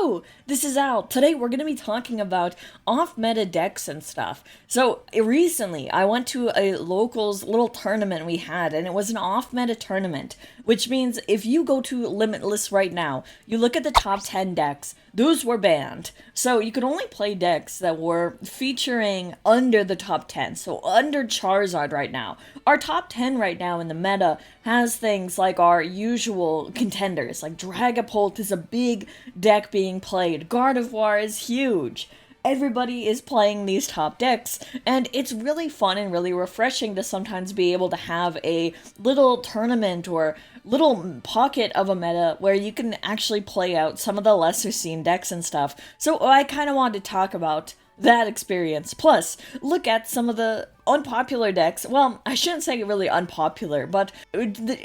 Hello, this is Al. Today we're going to be talking about off-meta decks and stuff. So recently I went to a locals little tournament we had, and it was an off-meta tournament, which means if you go to Limitless right now, you look at the top 10 decks, those were banned. So you could only play decks that were featuring under the top 10, so under Charizard right now. Our top 10 right now in the meta has things like our usual contenders, like Dragapult is a big deck being played, Gardevoir is huge. Everybody is playing these top decks, and it's really fun and really refreshing to sometimes be able to have a little tournament or little pocket of a meta where you can actually play out some of the lesser seen decks and stuff. So I kind of wanted to talk about that experience. Plus, look at some of the unpopular decks. Well, I shouldn't say really unpopular, but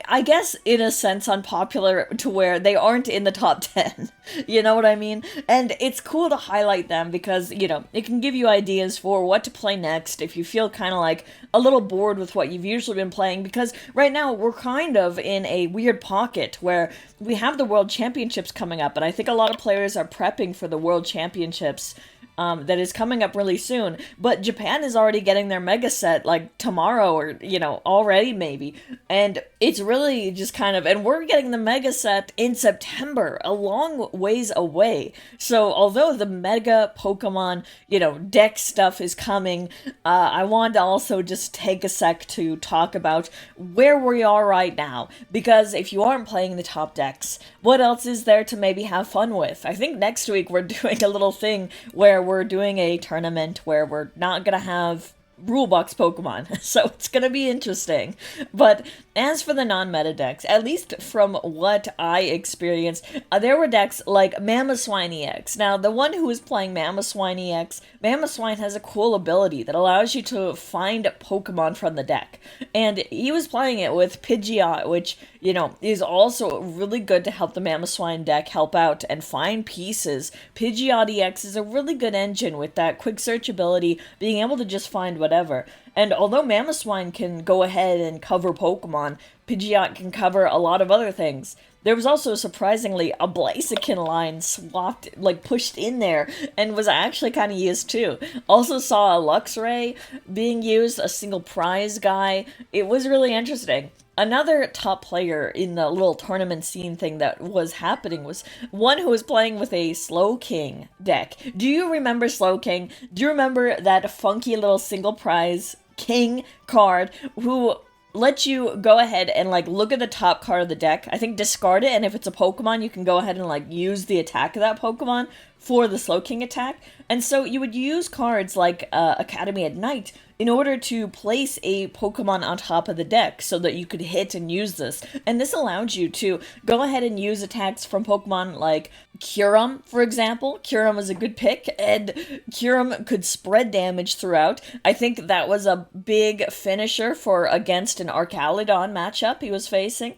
I guess in a sense unpopular to where they aren't in the top 10. You know what I mean? And it's cool to highlight them because, you know, it can give you ideas for what to play next if you feel kind of like a little bored with what you've usually been playing, because right now we're kind of in a weird pocket where we have the World Championships coming up, and I think a lot of players are prepping for the World Championships that is coming up really soon, but Japan is already getting their mega set like tomorrow or, you know, already maybe, and it's really just kind of, and we're getting the mega set in September, a long ways away. So although the mega Pokemon, you know, deck stuff is coming, I wanted to also just take a sec to talk about where we are right now, because if you aren't playing the top decks, what else is there to maybe have fun with? I think next week we're doing a little thing where we're doing a tournament where we're not gonna have rulebox Pokemon, so it's gonna be interesting. But as for the non-meta decks, at least from what I experienced, there were decks like Mamoswine EX. Now, the one who is playing Mamoswine EX, Mamoswine has a cool ability that allows you to find Pokemon from the deck, and he was playing it with Pidgeot, which, you know, is also really good to help the Mamoswine deck help out and find pieces. Pidgeot EX is a really good engine with that quick search ability, being able to just find whatever. And although Mamoswine can go ahead and cover Pokemon, Pidgeot can cover a lot of other things. There was also, surprisingly, a Blaziken line swapped, like pushed in there, and was actually kind of used too. Also saw a Luxray being used, a single prize guy. It was really interesting. Another top player in the little tournament scene thing that was happening was one who was playing with a Slowking deck. Do you remember Slowking? Do you remember that funky little single prize king card who let you go ahead and like look at the top card of the deck, I think discard it, and if it's a Pokemon you can go ahead and like use the attack of that Pokemon for the Slowking attack? And so you would use cards like Academy at Night in order to place a Pokemon on top of the deck so that you could hit and use this. And this allowed you to go ahead and use attacks from Pokemon like Kyurem, for example. Kyurem was a good pick, and Kyurem could spread damage throughout. I think that was a big finisher for against an Archaludon matchup he was facing.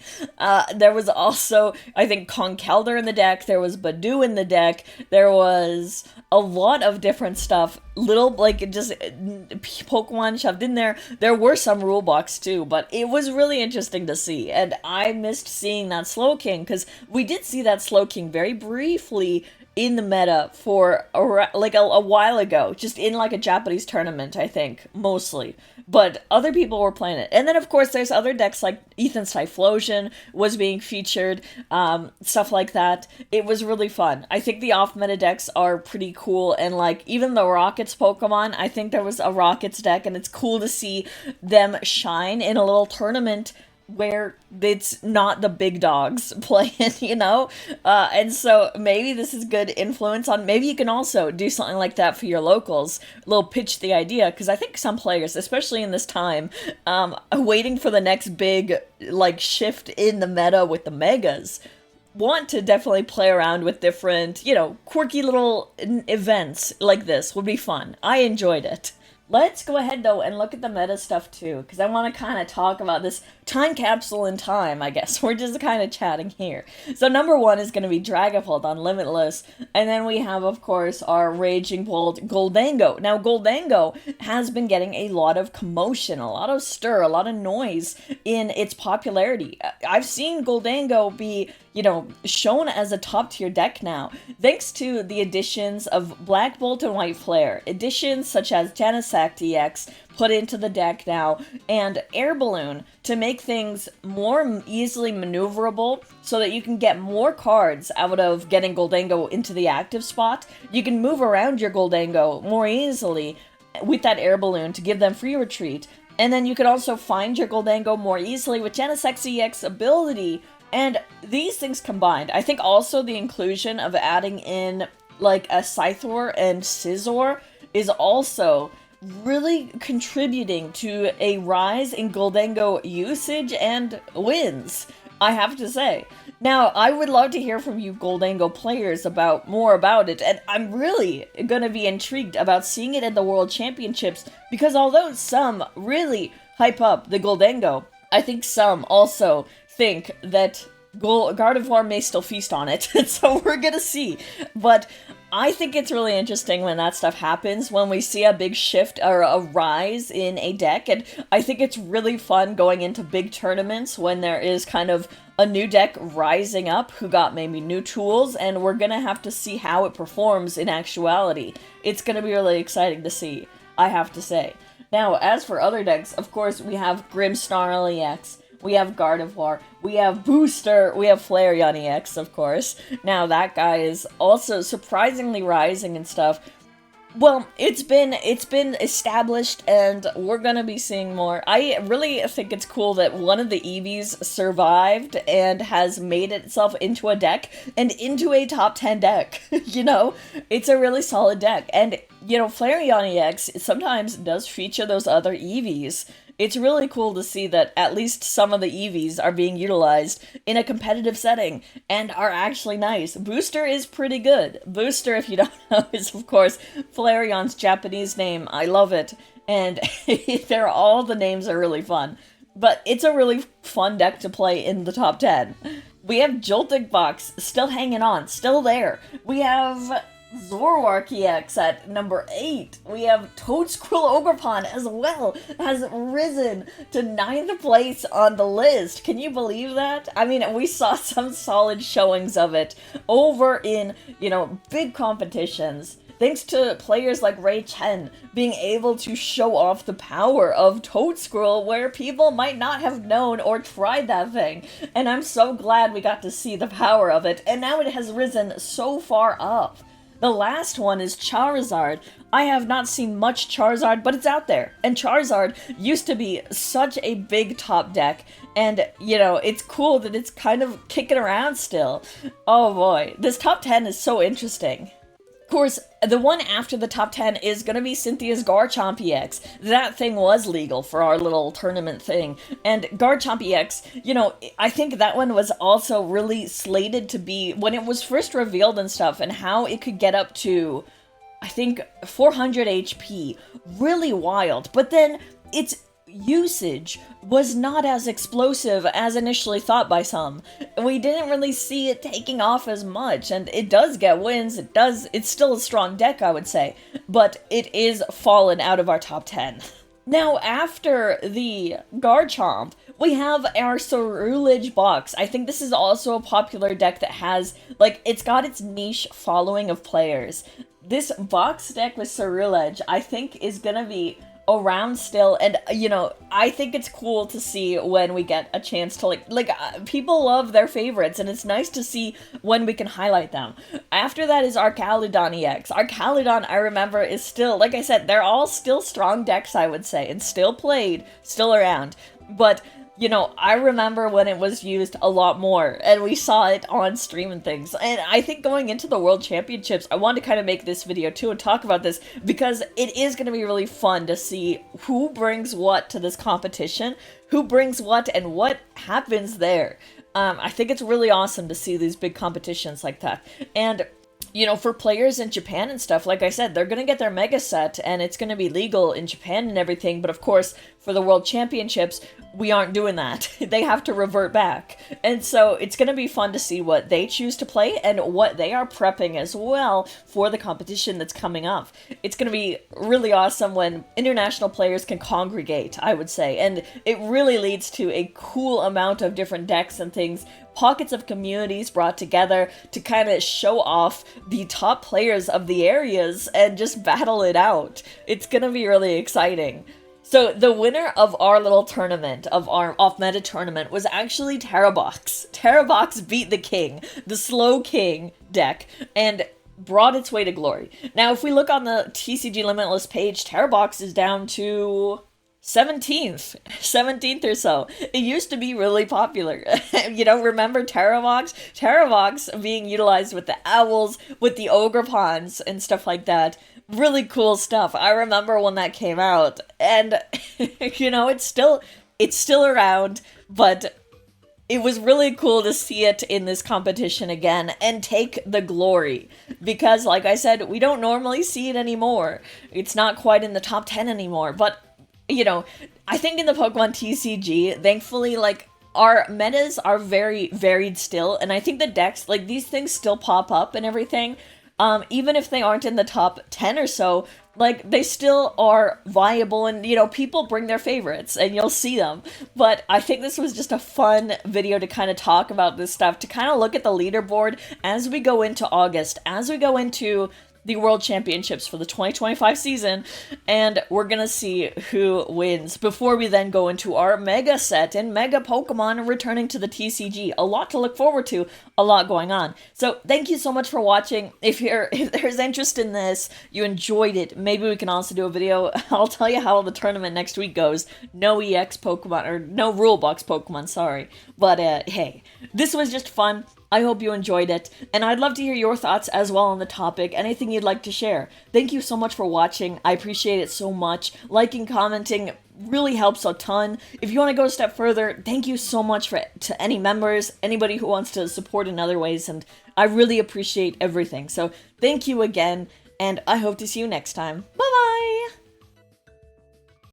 There was also, I think, Conkeldurr in the deck. There was Badoo in the deck. There was a lot of different stuff. Little, like, just Pokemon shoved in there. There were some rule blocks too, but it was really interesting to see, and I missed seeing that Slowking, because we did see that Slowking very briefly in the meta for a while ago, just in like a Japanese tournament, I think, mostly. But other people were playing it. And then, of course, there's other decks like Ethan's Typhlosion was being featured, stuff like that. It was really fun. I think the off-meta decks are pretty cool, and like, even the Rockets Pokemon, I think there was a Rockets deck, and it's cool to see them shine in a little tournament where it's not the big dogs playing, you know? And so maybe this is good influence on, maybe you can also do something like that for your locals, a little pitch the idea, because I think some players, especially in this time, waiting for the next big, like, shift in the meta with the megas, want to definitely play around with different, you know, quirky little events like this would be fun. I enjoyed it. Let's go ahead, though, and look at the meta stuff, too, because I want to kind of talk about this time capsule in time, I guess. We're just kind of chatting here. So number one is going to be Dragapult on Limitless, and then we have, of course, our Raging Bolt Gholdengo. Now, Gholdengo has been getting a lot of commotion, a lot of stir, a lot of noise in its popularity. I've seen Gholdengo be shown as a top tier deck now, thanks to the additions of Black Bolt and White Flare. Additions such as Genesect EX put into the deck now, and Air Balloon to make things more easily maneuverable so that you can get more cards out of getting Gholdengo into the active spot. You can move around your Gholdengo more easily with that Air Balloon to give them free retreat. And then you can also find your Gholdengo more easily with Genesect EX ability. And these things combined, I think also the inclusion of adding in like a Scythor and Scizor is also really contributing to a rise in Gholdengo usage and wins, I have to say. Now, I would love to hear from you Gholdengo players about more about it, and I'm really gonna be intrigued about seeing it in the World Championships, because although some really hype up the Gholdengo, I think some also think that Gardevoir may still feast on it, so we're gonna see. But I think it's really interesting when that stuff happens, when we see a big shift or a rise in a deck, and I think it's really fun going into big tournaments when there is kind of a new deck rising up who got maybe new tools, and we're gonna have to see how it performs in actuality. It's gonna be really exciting to see, I have to say. Now, as for other decks, of course, we have Grimmsnarl EX, we have Gardevoir, we have Booster, we have Flareon EX, of course. Now, that guy is also surprisingly rising and stuff. Well, it's been established, and we're gonna be seeing more. I really think it's cool that one of the Eevees survived and has made itself into a deck, and into a top 10 deck, It's a really solid deck, and, Flareon EX sometimes does feature those other Eevees. It's really cool to see that at least some of the Eevees are being utilized in a competitive setting and are actually nice. Booster is pretty good. Booster, if you don't know, is of course Flareon's Japanese name. I love it. And all the names are really fun. But it's a really fun deck to play in the top 10. We have Joltik Box still hanging on, still there. We have Zoroark EX at number 8. We have Toadsquirrel Ogerpon as well, has risen to 9th place on the list. Can you believe that? I mean, we saw some solid showings of it over in, big competitions. Thanks to players like Ray Chen being able to show off the power of Toadsquirrel where people might not have known or tried that thing. And I'm so glad we got to see the power of it, and now it has risen so far up. The last one is Charizard. I have not seen much Charizard, but it's out there. And Charizard used to be such a big top deck. And, it's cool that it's kind of kicking around still. Oh boy, this top 10 is so interesting. Of course, the one after the top 10 is going to be Cynthia's Garchomp EX. That thing was legal for our little tournament thing. And Garchomp EX, I think that one was also really slated to be, when it was first revealed and stuff, and how it could get up to, I think, 400 HP. Really wild. But then its usage was not as explosive as initially thought by some. We didn't really see it taking off as much, and it does get wins, it's still a strong deck, I would say, but it is fallen out of our top 10. Now, after the Garchomp, we have our Cerulege box. I think this is also a popular deck that has, it's got its niche following of players. This box deck with Cerulege, I think, is gonna be around still, and I think it's cool to see when we get a chance to people love their favorites, and it's nice to see when we can highlight them. After that is Archaludon EX. Archaludon, I remember, is still, like I said, they're all still strong decks, I would say, and still played, still around, but I remember when it was used a lot more, and we saw it on stream and things. And I think going into the World Championships, I wanted to kind of make this video too and talk about this, because it is going to be really fun to see who brings what to this competition, who brings what, and what happens there. I think it's really awesome to see these big competitions like that. And for players in Japan and stuff, like I said, they're going to get their mega set, and it's going to be legal in Japan and everything, but of course, for the World Championships, we aren't doing that. They have to revert back. And so it's going to be fun to see what they choose to play and what they are prepping as well for the competition that's coming up. It's going to be really awesome when international players can congregate, I would say. And it really leads to a cool amount of different decks and things pockets of communities brought together to kind of show off the top players of the areas and just battle it out. It's gonna be really exciting. So the winner of our little tournament, of our off-meta tournament, was actually Terrabox. Terrabox beat the king, the Slow King deck, and brought its way to glory. Now, if we look on the TCG Limitless page, Terrabox is down to 17th or so. It used to be really popular. You know, remember Terravox? Terravox being utilized with the owls, with the ogre pawns, and stuff like that. Really cool stuff. I remember when that came out, and you know, it's still around, but it was really cool to see it in this competition again and take the glory, because like I said, we don't normally see it anymore. It's not quite in the top 10 anymore, but you know, I think in the Pokemon TCG, thankfully, like, our metas are very varied still, and I think the decks, like, these things still pop up and everything, even if they aren't in the top 10 or so, like, they still are viable, and, you know, people bring their favorites, and you'll see them. But I think this was just a fun video to kind of talk about this stuff, to kind of look at the leaderboard as we go into August, as we go into the World Championships for the 2025 season, and we're gonna see who wins before we then go into our Mega set and Mega Pokemon returning to the TCG. A lot to look forward to, a lot going on. So thank you so much for watching. If there's interest in this, you enjoyed it, maybe we can also do a video. I'll tell you how the tournament next week goes. No EX Pokemon, or no Rule Box Pokemon, sorry. But hey, this was just fun. I hope you enjoyed it, and I'd love to hear your thoughts as well on the topic, anything you'd like to share. Thank you so much for watching, I appreciate it so much. Liking, commenting really helps a ton. If you want to go a step further, thank you so much to any members, anybody who wants to support in other ways, and I really appreciate everything. So thank you again, and I hope to see you next time. Bye!